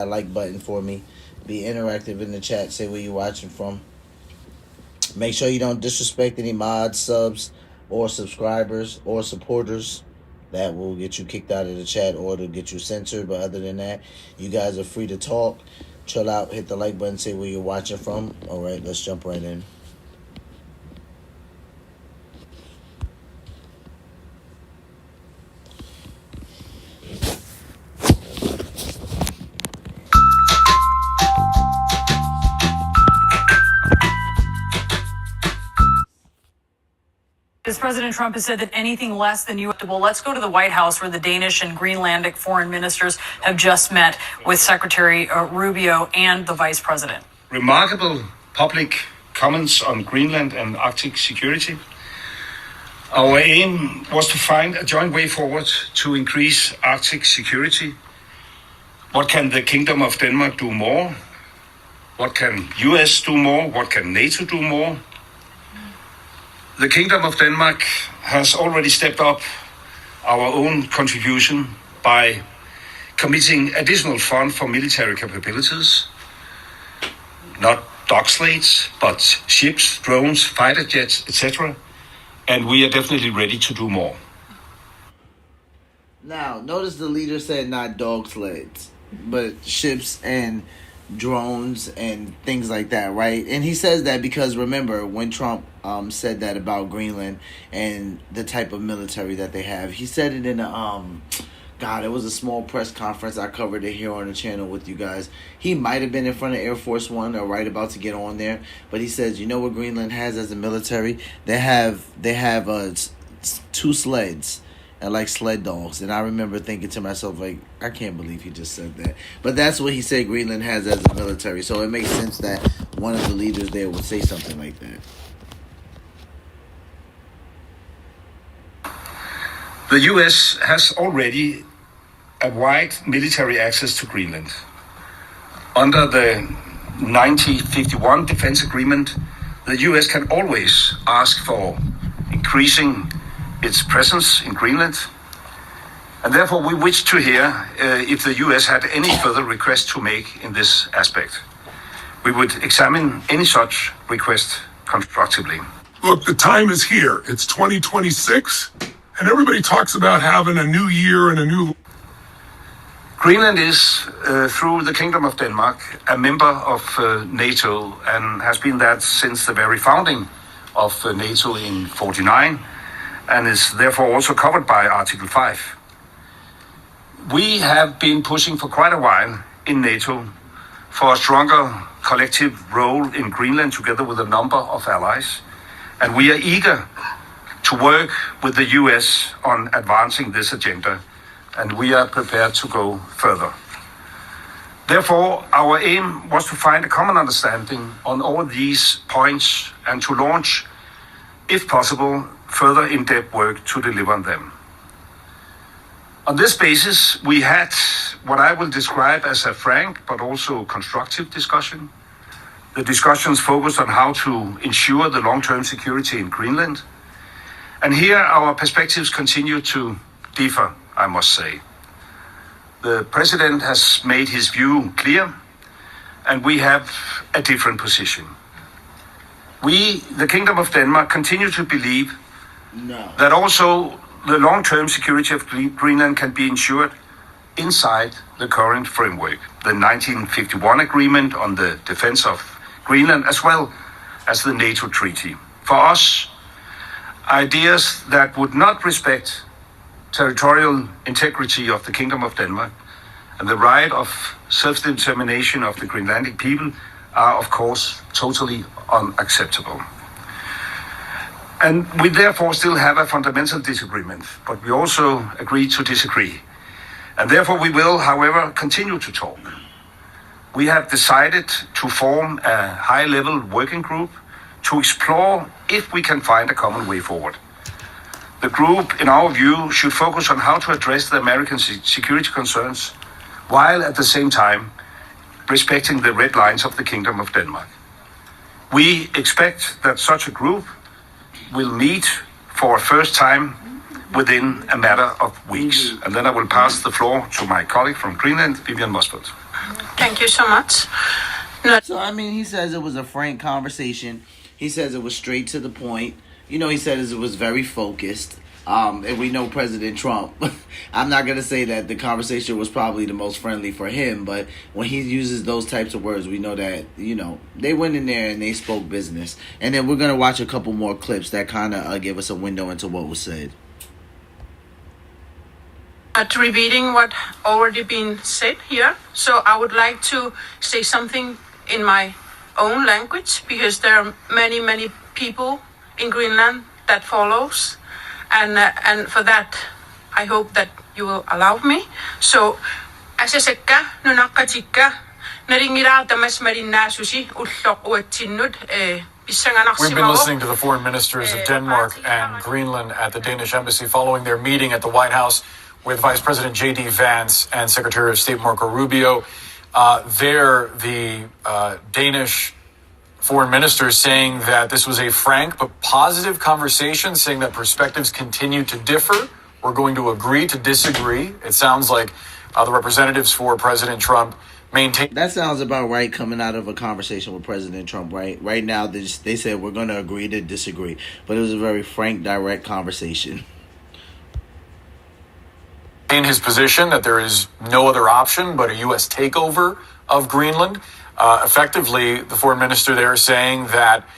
that like button for me. Be interactive in the chat. Say where you're watching from. Make sure you don't disrespect any mods, subs, or subscribers or supporters. That will get you kicked out of the chat or it'll get you censored. But other than that, you guys are free to talk. Chill out, hit the like button, say where you're watching from. All right, let's jump right in. As President Trump has said that anything less than U.S. Well, let's go to the White House, where the Danish and Greenlandic foreign ministers have just met with Secretary Rubio and the Vice President. Remarkable public comments on Greenland and Arctic security. Our aim was to find a joint way forward to increase Arctic security. What can the Kingdom of Denmark do more? What can US do more? What can NATO do more? The Kingdom of Denmark has already stepped up our own contribution by committing additional funds for military capabilities. Not dock slates, but ships, drones, fighter jets, etc. And we are definitely ready to do more. Now, notice the leader said not dog sleds, but ships and drones and things like that, right? And he says that because, remember, when Trump said that about Greenland and the type of military that they have, he said it in a God, it was a small press conference. I covered it here on the channel with you guys. He might have been in front of Air Force One or right about to get on there, but he says, you know what Greenland has as a military? They have two sleds and like sled dogs. And I remember thinking to myself, like, I can't believe he just said that. But that's what he said Greenland has as a military. So it makes sense that one of the leaders there would say something like that. The US has already a wide military access to Greenland. Under the 1951 Defense Agreement, the US can always ask for increasing its presence in Greenland. And therefore we wish to hear if the US had any further requests to make in this aspect. We would examine any such request constructively. Look, the time is here. It's 2026, and everybody talks about having a new year and a new... Greenland is, through the Kingdom of Denmark, a member of NATO and has been that since the very founding of NATO in 1949 and is therefore also covered by Article 5. We have been pushing for quite a while in NATO for a stronger collective role in Greenland together with a number of allies, and we are eager to work with the US on advancing this agenda, and we are prepared to go further. Therefore, our aim was to find a common understanding on all these points and to launch, if possible, further in-depth work to deliver on them. On this basis, we had what I will describe as a frank but also constructive discussion. The discussions focused on how to ensure the long-term security in Greenland. And here our perspectives continue to differ, I must say. The President has made his view clear, and we have a different position. We, the Kingdom of Denmark, continue to believe that also the long-term security of Greenland can be ensured inside the current framework, the 1951 agreement on the defense of Greenland, as well as the NATO treaty. For us, ideas that would not respect territorial integrity of the Kingdom of Denmark and the right of self-determination of the Greenlandic people are, of course, totally unacceptable. And we therefore still have a fundamental disagreement, but we also agree to disagree. And therefore we will, however, continue to talk. We have decided to form a high-level working group to explore if we can find a common way forward. The group, in our view, should focus on how to address the American security concerns, while at the same time respecting the red lines of the Kingdom of Denmark. We expect that such a group will meet for a first time within a matter of weeks. And then I will pass the floor to my colleague from Greenland, Vivian Mosfeld. Thank you so much. So, I mean, he says it was a frank conversation. He says it was straight to the point. You know, he says it was very focused. And we know President Trump. I'm not going to say that the conversation was probably the most friendly for him, but when he uses those types of words, we know that, you know, they went in there and they spoke business. And then we're going to watch a couple more clips that kind of give us a window into what was said. Repeating what already been said here, so I would like to say something in my own language, because there are many people in Greenland that follows, and for that I hope that you will allow me. So aseseka nunakatika naringira tamas marina sushi ullok uatinud We've been listening to the foreign ministers of Denmark and Greenland at the Danish embassy following their meeting at the White House with Vice President J.D. Vance and Secretary of State Marco Rubio. The Danish foreign minister saying that this was a frank but positive conversation, saying that perspectives continue to differ. We're going to agree to disagree. It sounds like the representatives for President Trump maintain. That sounds about right coming out of a conversation with President Trump, right? Right now, they said we're going to agree to disagree. But it was a very frank, direct conversation. In his position that there is no other option but a U.S. takeover of Greenland. Effectively, the foreign minister there is saying that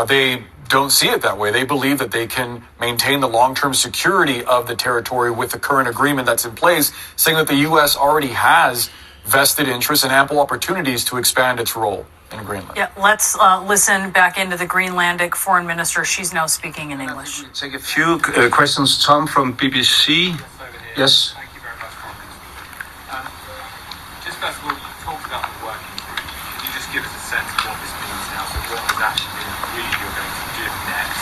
they don't see it that way. They believe that they can maintain the long-term security of the territory with the current agreement that's in place, saying that the U.S. already has vested interests and ample opportunities to expand its role in Greenland. Yeah, let's listen back into the Greenlandic foreign minister. She's now speaking in English. We'll take a few questions. Tom from BBC. Yes. Thank you very much, Prime Minister. Just first of all, you talked about the working group. Can you just give us a sense of what this means now? So what is actually agreed you're going to do next,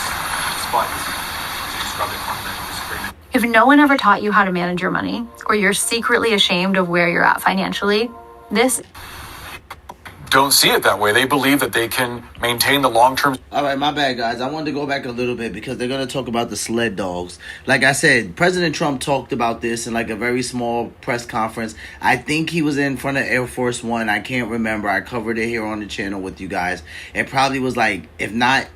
despite this, as you described it, fundamental disagreement? If no one ever taught you how to manage your money, or you're secretly ashamed of where you're at financially, this don't see it that way. They believe that they can maintain the long-term. All right, my bad, guys. I wanted to go back a little bit because they're going to talk about the sled dogs. Like I said, President Trump talked about this in like a very small press conference. I think he was in front of Air Force One. I can't remember. I covered it here on the channel with you guys. It probably was like, if not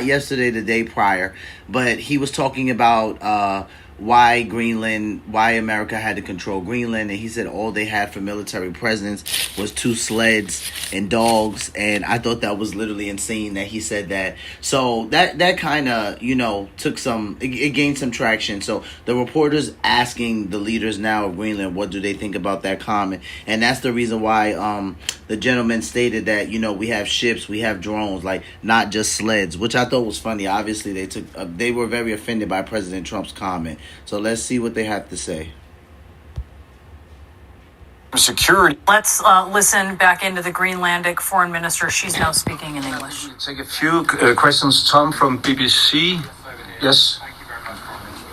yesterday, the day prior. But he was talking about why America had to control Greenland, and he said all they had for military presence was 2 sleds and dogs, and I thought that was literally insane that he said that. So that kind of, you know, took it gained some traction. So the reporters asking the leaders now of Greenland, what do they think about that comment? And that's the reason why the gentleman stated that, you know, we have ships, we have drones, like not just sleds, which I thought was funny. Obviously, they were very offended by President Trump's comment. So let's see what they have to say. Security. Let's listen back into the Greenlandic foreign minister. She's now speaking in English. We'll take a few questions. Tom from BBC. Yes. Thank you very much, Prime Minister.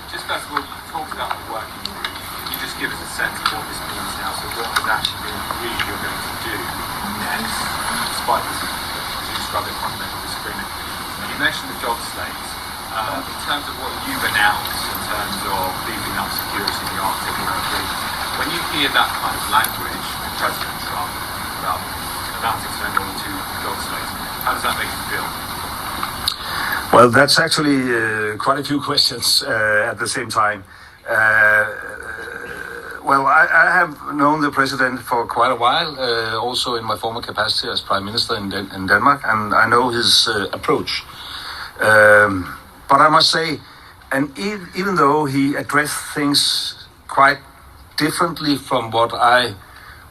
Just first of all, you talked about the working group. Can you just give us a sense of what this means now? So what is actually agreed you're going to do next, despite this, as you described it, fundamental disagreement? You mentioned the dog slates. In terms of what you've announced in terms of beefing up security in the Arctic around Greenland, when you hear that kind of language from President Trump about announcing to end all 2 dog slates, how does that make you feel? Well, that's actually quite a few questions at the same time. Well, I have known the president for quite a while, also in my former capacity as Prime Minister in Denmark, and I know his approach. But I must say, and even though he addressed things quite differently from what I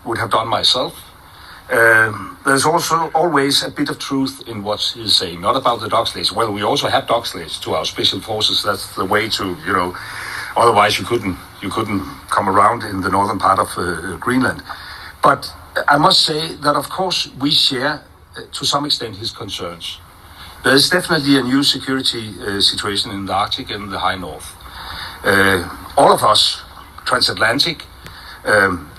would have done myself, there's also always a bit of truth in what he's saying. Not about the dog slates. Well, we also have dog slates to our special forces. That's the way to, you know. Otherwise, you couldn't come around in the northern part of Greenland. But I must say that, of course, we share to some extent his concerns. There is definitely a new security situation in the Arctic and the high north. All of us, transatlantic,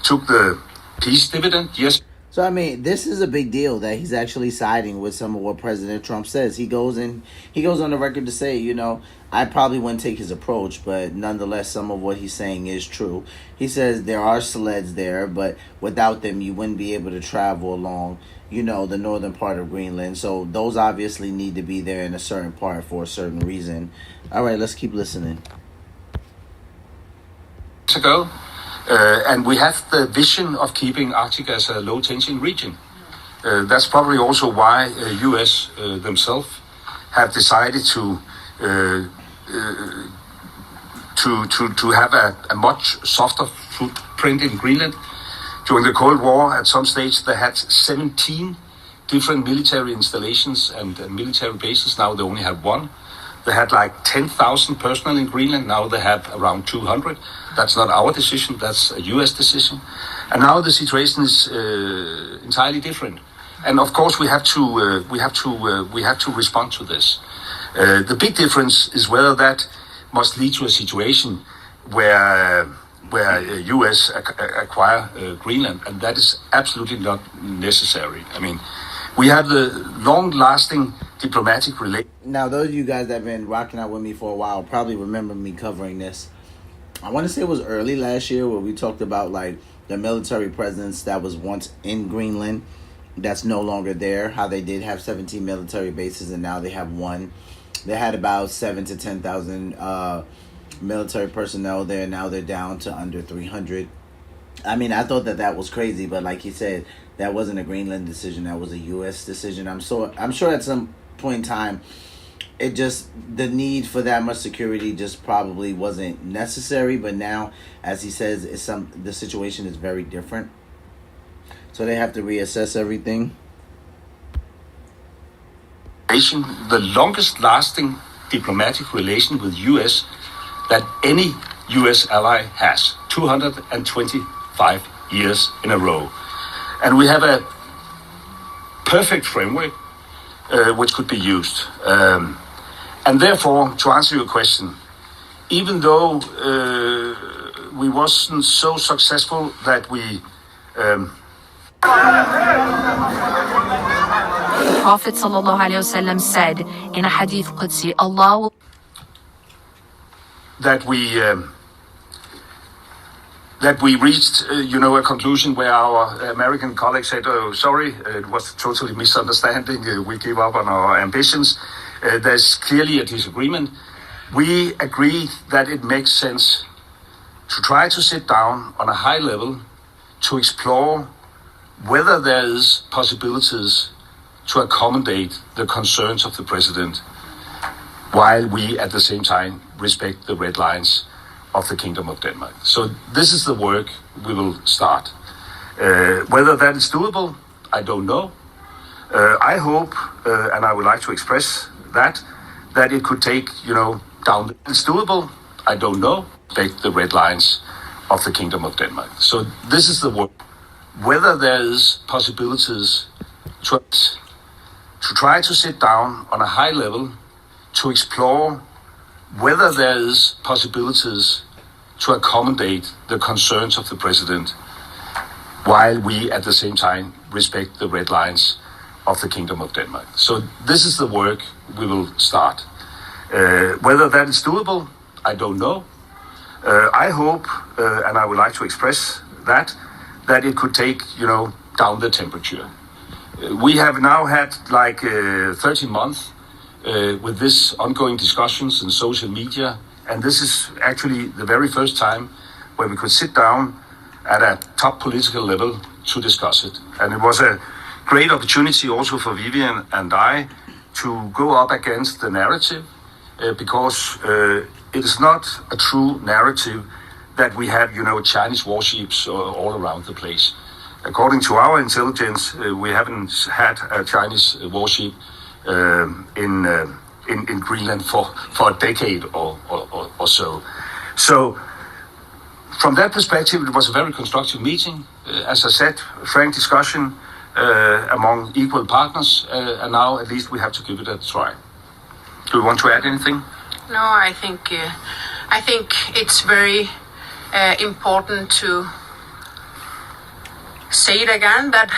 took the peace dividend. Yes. So I mean, this is a big deal that he's actually siding with some of what President Trump says. He goes on the record to say, I probably wouldn't take his approach, but nonetheless, some of what he's saying is true. He says there are sleds there, but without them, you wouldn't be able to travel along, the northern part of Greenland. So those obviously need to be there in a certain part for a certain reason. All right, let's keep listening. Ago, and we have the vision of keeping Arctic as a low-tension region. That's probably also why U.S. Themselves have decided to have a much softer footprint in Greenland. During the Cold War, at some stage, they had 17 different military installations and military bases. Now they only have one. They had like 10,000 personnel in Greenland. Now they have around 200. That's not our decision. That's a U.S. decision. And now the situation is entirely different. And of course, we have to respond to this. The big difference is whether that must lead to a situation where U.S. acquire Greenland, and that is absolutely not necessary. I mean, we have the long-lasting diplomatic relations. Now, those of you guys that have been rocking out with me for a while probably remember me covering this. I want to say it was early last year where we talked about like the military presence that was once in Greenland that's no longer there. How they did have 17 military bases and now they have one. They had about 7,000 to 10,000 military personnel there. Now they're down to under 300. I mean, I thought that was crazy, but like he said, that wasn't a Greenland decision. That was a U.S. decision. I'm sure at some point in time, the need for that much security just probably wasn't necessary. But now, as he says, the situation is very different. So they have to reassess everything. The longest lasting diplomatic relation with U.S. that any U.S. ally has, 225 years in a row. And we have a perfect framework which could be used. And therefore, to answer your question, even though we wasn't so successful that we... The Prophet ﷺ said in a hadith Qudsi, Allah will... That we reached, a conclusion where our American colleagues said, "Oh, sorry, it was totally misunderstanding. We give up on our ambitions." There's clearly a disagreement. We agree that it makes sense to try to sit down on a high level to explore whether there is possibilities to accommodate the concerns of the president, while we at the same time respect the red lines of the Kingdom of Denmark. So this is the work we will start. Whether that is doable, I don't know. I hope, and I would like to express that it could take, down. It's doable, I don't know. Respect the red lines of the Kingdom of Denmark. So this is the work. Whether there is possibilities to try to sit down on a high level to explore whether there is possibilities to accommodate the concerns of the president, while we at the same time respect the red lines of the Kingdom of Denmark. So this is the work we will start. Whether that is doable, I don't know. I hope, and I would like to express that it could take, down the temperature. We have now had 13 months with this ongoing discussions in social media, and this is actually the very first time where we could sit down at a top political level to discuss it. And it was a great opportunity also for Vivian and I to go up against the narrative, because it is not a true narrative that we have, Chinese warships all around the place. According to our intelligence, we haven't had a Chinese warship in Greenland for a decade or so. So, from that perspective, it was a very constructive meeting. As I said, frank discussion among equal partners, and now at least we have to give it a try. Do you want to add anything? No, I think it's very important to say it again that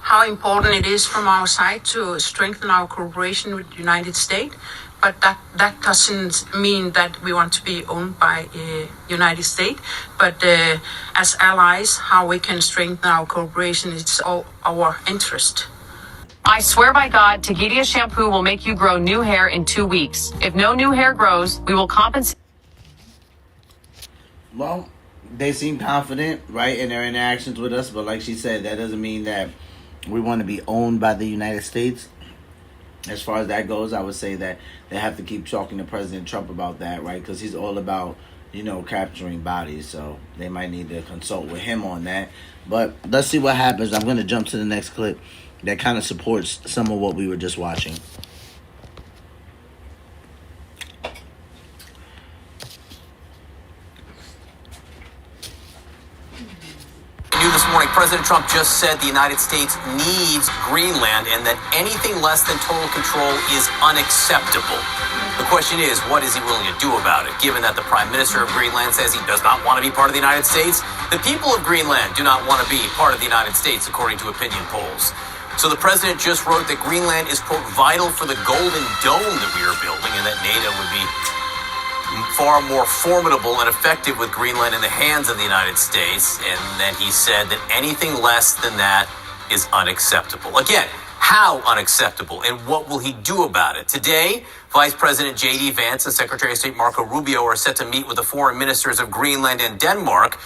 how important it is from our side to strengthen our cooperation with the United States. But that doesn't mean that we want to be owned by United States. But as allies, how we can strengthen our cooperation is all our interest. I swear by God, Tagidia shampoo will make you grow new hair in 2 weeks. If no new hair grows, we will compensate. Well, they seem confident, right, in their interactions with us. But like she said, that doesn't mean that we want to be owned by the United States. As far as that goes, I would say that they have to keep talking to President Trump about that, right? Because he's all about, capturing bodies. So they might need to consult with him on that. But let's see what happens. I'm going to jump to the next clip that kind of supports some of what we were just watching. This morning, President Trump just said the United States needs Greenland and that anything less than total control is unacceptable. The question is, what is he willing to do about it? Given that the Prime Minister of Greenland says he does not want to be part of the United States, the people of Greenland do not want to be part of the United States, according to opinion polls. So the president just wrote that Greenland is, quote, vital for the golden dome that we are building and that NATO would be far more formidable and effective with Greenland in the hands of the United States, and then he said that anything less than that is unacceptable. Again, how unacceptable, and what will he do about it? Today, Vice President J.D. Vance and Secretary of State Marco Rubio are set to meet with the foreign ministers of Greenland and Denmark,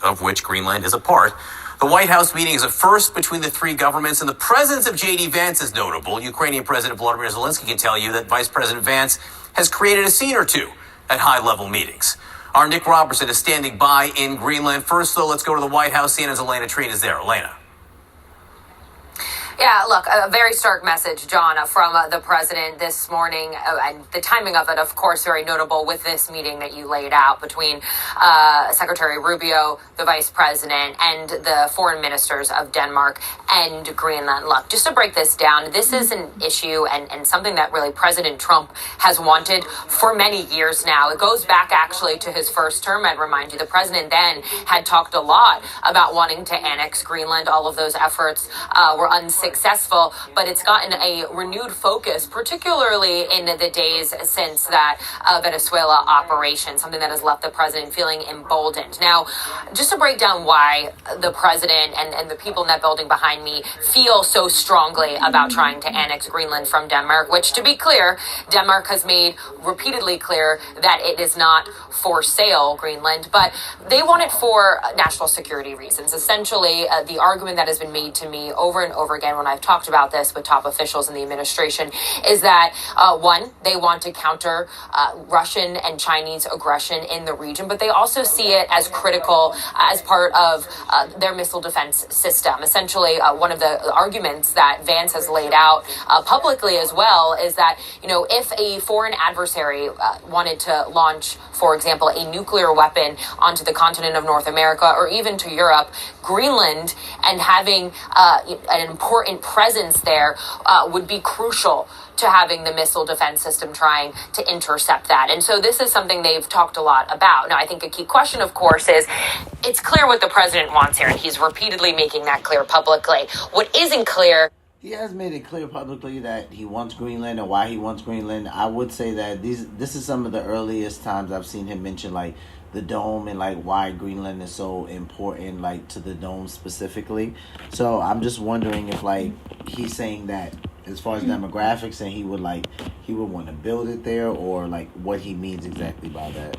of which Greenland is a part. The White House meeting is a first between the three governments, and the presence of J.D. Vance is notable. Ukrainian President Volodymyr Zelensky can tell you that Vice President Vance has created a scene or two at high-level meetings. Our Nick Robertson is standing by in Greenland. First, though, let's go to the White House. CNN's Elena Treen is there. Elena. Yeah, look, a very stark message, John, from the president this morning. And the timing of it, of course, very notable with this meeting that you laid out between Secretary Rubio, the vice president, and the foreign ministers of Denmark and Greenland. Look, just to break this down, this is an issue and something that really President Trump has wanted for many years now. It goes back actually to his first term. I'd remind you, the president then had talked a lot about wanting to annex Greenland. All of those efforts were unsuccessful, but it's gotten a renewed focus, particularly in the days since that Venezuela operation, something that has left the president feeling emboldened. Now, just to break down why the president and the people in that building behind me feel so strongly about trying to annex Greenland from Denmark, which, to be clear, Denmark has made repeatedly clear that it is not for sale, Greenland, but they want it for national security reasons. Essentially, the argument that has been made to me over and over again when I've talked about this with top officials in the administration is that, one, they want to counter Russian and Chinese aggression in the region, but they also see it as critical as part of their missile defense system. Essentially, one of the arguments that Vance has laid out publicly as well is that, if a foreign adversary wanted to launch, for example, a nuclear weapon onto the continent of North America or even to Europe, Greenland and having an important presence there would be crucial to having the missile defense system trying to intercept that. And so this is something they've talked a lot about. Now, I think a key question, of course, is it's clear what the president wants here, and he's repeatedly making that clear publicly. What isn't clear... He has made it clear publicly that he wants Greenland and why he wants Greenland. I would say that this is some of the earliest times I've seen him mention, like, the dome and, like, why Greenland is so important, like, to the dome specifically. So I'm just wondering if, like, he's saying that as far as demographics and he would want to build it there, or, like, what he means exactly by that.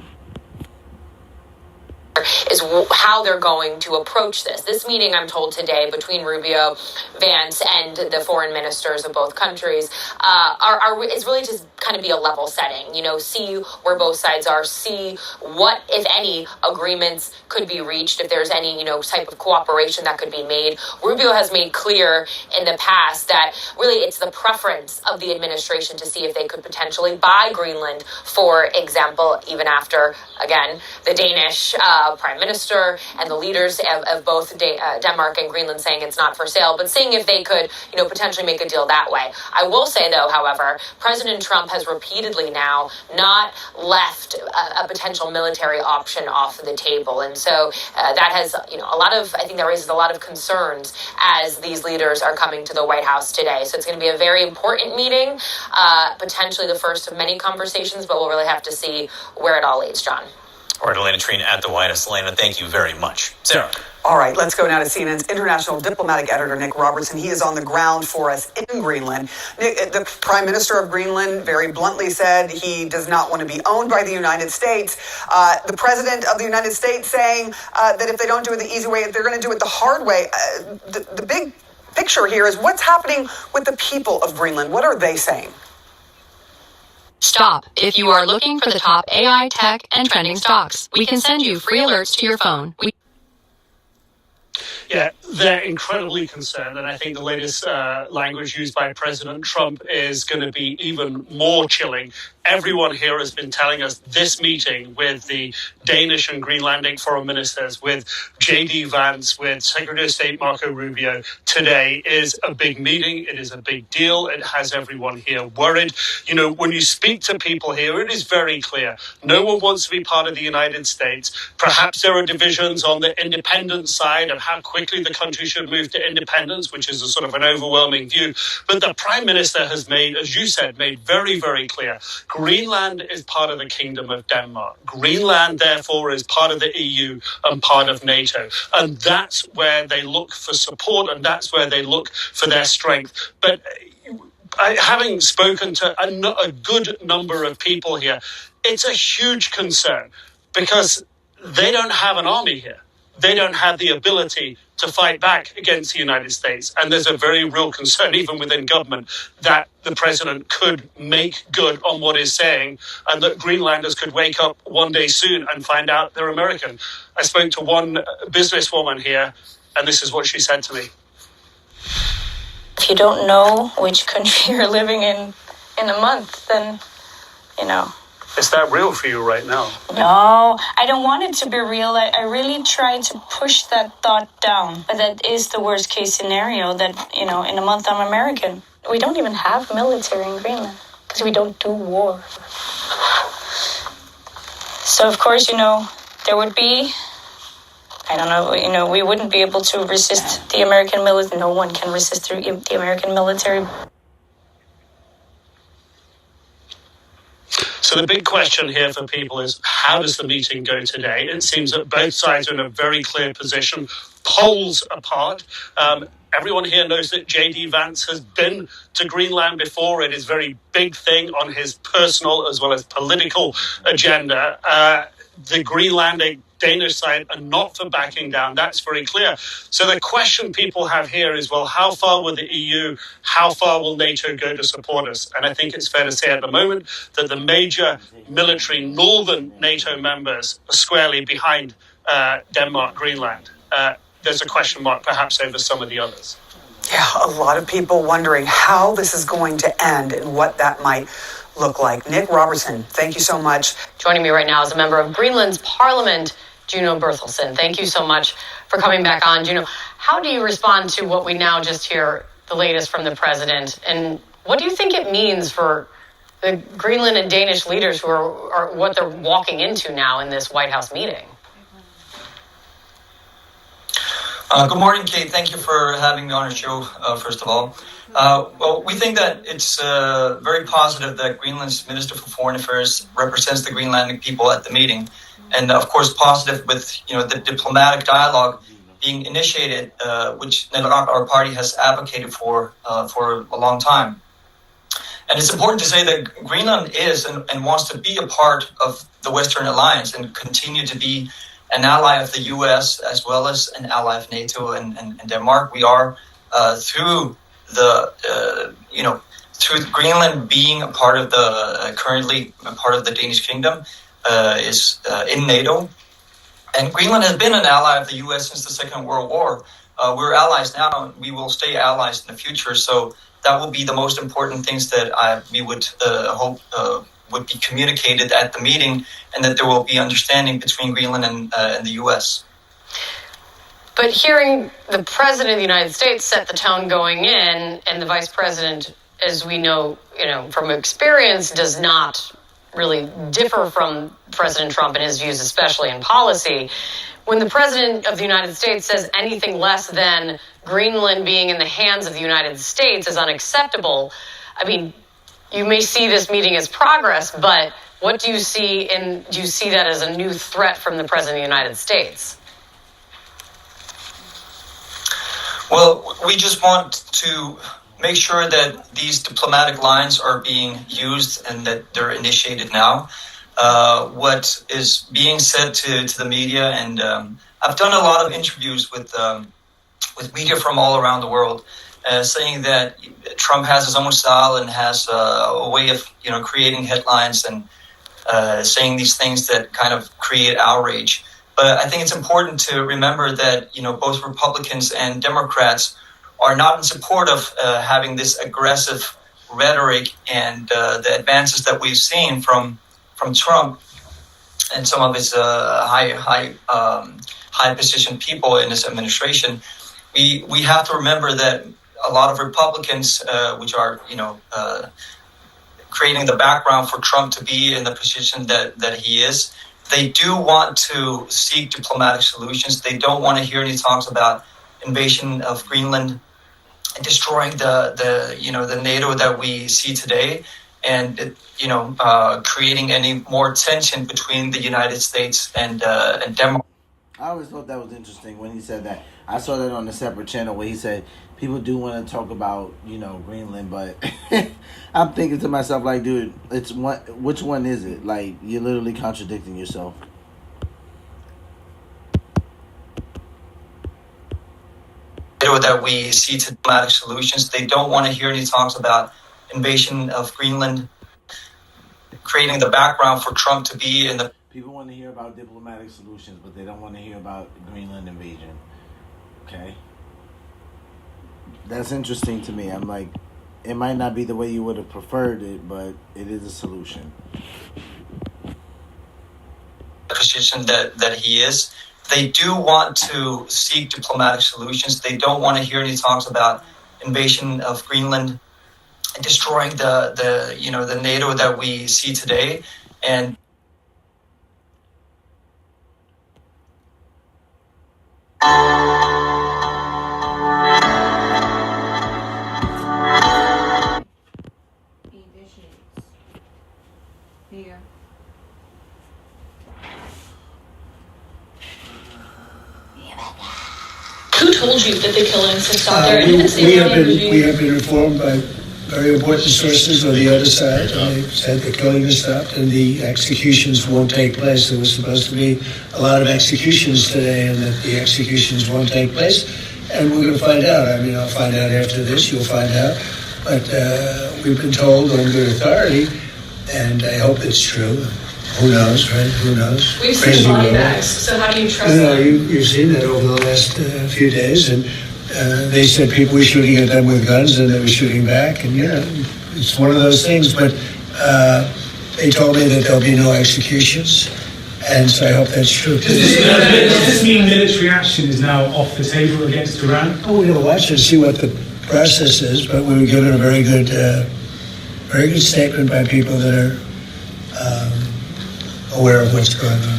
Is how they're going to approach this. This meeting, I'm told today, between Rubio, Vance, and the foreign ministers of both countries is really to kind of be a level setting. See where both sides are, see what, if any, agreements could be reached, if there's any, type of cooperation that could be made. Rubio has made clear in the past that really it's the preference of the administration to see if they could potentially buy Greenland, for example, even after, again, the Danish Prime Minister and the leaders of both Denmark and Greenland saying it's not for sale, but seeing if they could, potentially make a deal that way. I will say, though, however, President Trump has repeatedly now not left a potential military option off the table. And so that has, I think that raises a lot of concerns as these leaders are coming to the White House today. So it's going to be a very important meeting, potentially the first of many conversations, but we'll really have to see where it all leads, John. All right, Elena Trina at the White House. Elena, thank you very much. Sarah. All right, let's go now to CNN's international diplomatic editor, Nick Robertson. He is on the ground for us in Greenland. Nick, the Prime Minister of Greenland very bluntly said he does not want to be owned by the United States. The President of the United States saying that if they don't do it the easy way, they're going to do it the hard way. The big picture here is what's happening with the people of Greenland. What are they saying? Stop. If you are looking for the top AI, tech, and trending stocks, we can send you free alerts to your phone. Yeah, they're incredibly concerned, and I think the latest language used by President Trump is going to be even more chilling. Everyone here has been telling us this meeting with the Danish and Greenlandic foreign ministers, with J.D. Vance, with Secretary of State Marco Rubio today is a big meeting. It is a big deal. It has everyone here worried. When you speak to people here, it is very clear. No one wants to be part of the United States. Perhaps there are divisions on the independence side of how quickly the country should move to independence, which is a sort of an overwhelming view. But the Prime Minister has made, as you said, very, very clear. Greenland is part of the Kingdom of Denmark. Greenland, therefore, is part of the EU and part of NATO. And that's where they look for support, and that's where they look for their strength. But having spoken to a good number of people here, it's a huge concern because they don't have an army here. They don't have the ability to fight back against the United States. And there's a very real concern, even within government, that the president could make good on what he's saying and that Greenlanders could wake up one day soon and find out they're American. I spoke to one businesswoman here, and this is what she said to me. If you don't know which country you're living in a month, then, Is that real for you right now? No, I don't want it to be real. I really try to push that thought down. But that is the worst case scenario that, in a month I'm American. We don't even have military in Greenland because we don't do war. So, of course, there would be, we wouldn't be able to resist the American military. No one can resist the American military. So the big question here for people is, how does the meeting go today? It seems that both sides are in a very clear position, poles apart. Everyone here knows that J.D. Vance has been to Greenland before. It is a very big thing on his personal as well as political agenda. The Greenlandic Danish side are not for backing down. That's very clear. So the question people have here is, well, how far will the EU, how far will NATO go to support us? And I think it's fair to say at the moment that the major military northern NATO members are squarely behind Denmark, Greenland. There's a question mark perhaps over some of the others. Yeah, a lot of people wondering how this is going to end and what that might look like. Nick Robertson, thank you so much. Joining me right now is a member of Greenland's parliament, Juno Berthelsen. Thank you so much for coming back on. Juno, how do you respond to what we now just hear, the latest from the president? And what do you think it means for the Greenland and Danish leaders who are what they're walking into now in this White House meeting? Good morning, Kate. Thank you for having me on your show, first of all. Well, we think that it's very positive that Greenland's Minister for Foreign Affairs represents the Greenlandic people at the meeting. And, of course, positive with, the diplomatic dialogue being initiated, which our party has advocated for a long time. And it's important to say that Greenland is and wants to be a part of the Western Alliance and continue to be an ally of the U.S. as well as an ally of NATO and Denmark. We are through Greenland being a part of currently a part of the Danish kingdom is in NATO. And Greenland has been an ally of the U.S. since the Second World War. We're allies now, and we will stay allies in the future. So that will be the most important things that we would hope would be communicated at the meeting, and that there will be understanding between Greenland and the U.S. But hearing the president of the United States set the tone going in, and the vice president as we know, from experience, does not really differ from President Trump and his views, especially in policy. When the President of the United States says anything less than Greenland being in the hands of the United States is unacceptable, I mean, you may see this meeting as progress, but what do you see do you see that as a new threat from the President of the United States? Well, we just want to make sure that these diplomatic lines are being used and that they're initiated now. What is being said to the media, and I've done a lot of interviews with media from all around the world, saying that Trump has his own style and has a way of creating headlines and saying these things that kind of create outrage. But I think it's important to remember that both Republicans and Democrats are not in support of having this aggressive rhetoric and the advances that we've seen from Trump and some of his high position people in his administration. We have to remember that a lot of Republicans, which are creating the background for Trump to be in the position that he is, they do want to seek diplomatic solutions. They don't want to hear any talks about invasion of Greenland and destroying the NATO that we see today, and creating any more tension between the United States and Denmark. I always thought that was interesting when he said that. I saw that on a separate channel where he said people do want to talk about Greenland, but I'm thinking to myself like, dude, it's one. Which one is it? Like, you're literally contradicting yourself. That we see to diplomatic solutions. They don't want to hear any talks about invasion of Greenland, creating the background for Trump to be in the... People want to hear about diplomatic solutions, but they don't want to hear about Greenland invasion. Okay? That's interesting to me. I'm like, it might not be the way you would have preferred it, but it is a solution. The position that he is. They do want to seek diplomatic solutions. They don't want to hear any talks about invasion of Greenland and destroying the NATO that we see today. And Who told you that the killings had stopped there? We have been informed by very important sources on the other side, and they said the killing has stopped and the executions won't take place. There was supposed to be a lot of executions today, and that the executions won't take place. And we're going to find out. I mean, I'll find out after this. You'll find out. But we've been told on good authority, and I hope it's true. Who knows, right? Who knows? We've seen body bags, so how do you trust them? You've seen that over the last few days, and they said people were shooting at them with guns, and they were shooting back, and it's one of those things. But they told me that there'll be no executions, and so I hope that's true. Does this mean military action is now off the table against Iran? Oh, we're going to watch and see what the process is, but we were given a very good statement by people that are aware of what's going on.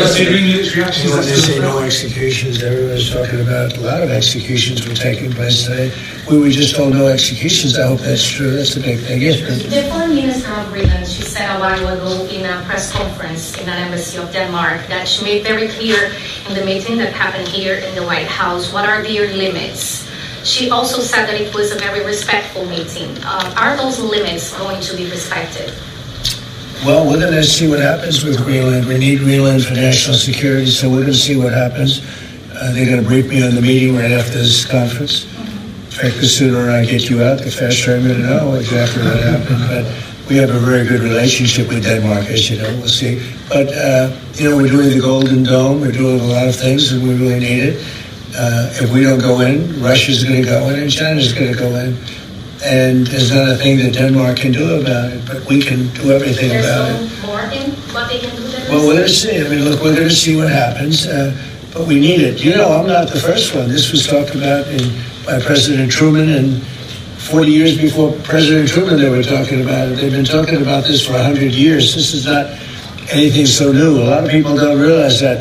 Considering military actions, they say no executions. Everybody's talking about a lot of executions were taking place today. We were just told no executions. I hope that's true. That's the big thing. Yes, the Foreign Minister of Greenland, she said a while ago in a press conference in an embassy of Denmark that she made very clear in the meeting that happened here in the White House what are their limits. She also said that it was a very respectful meeting. Are those limits going to be respected? Well, we're going to see what happens with Greenland. We need Greenland for national security, so we're going to see what happens. They're going to brief me on the meeting right after this conference. In fact, the sooner I get you out, the faster I'm going to know exactly what happened. But we have a very good relationship with Denmark, as you know. We'll see. But, we're doing the Golden Dome. We're doing a lot of things, and we really need it. If we don't go in, Russia's going to go in, and China's going to go in. And there's not a thing that Denmark can do about it, but we can do everything about it. More in what they can do there? Well, we're going to see. I mean, look, we're going to see what happens, but we need it. I'm not the first one. This was talked about by President Truman, and 40 years before President Truman, they were talking about it. They've been talking about this for 100 years. This is not anything so new. A lot of people don't realize that.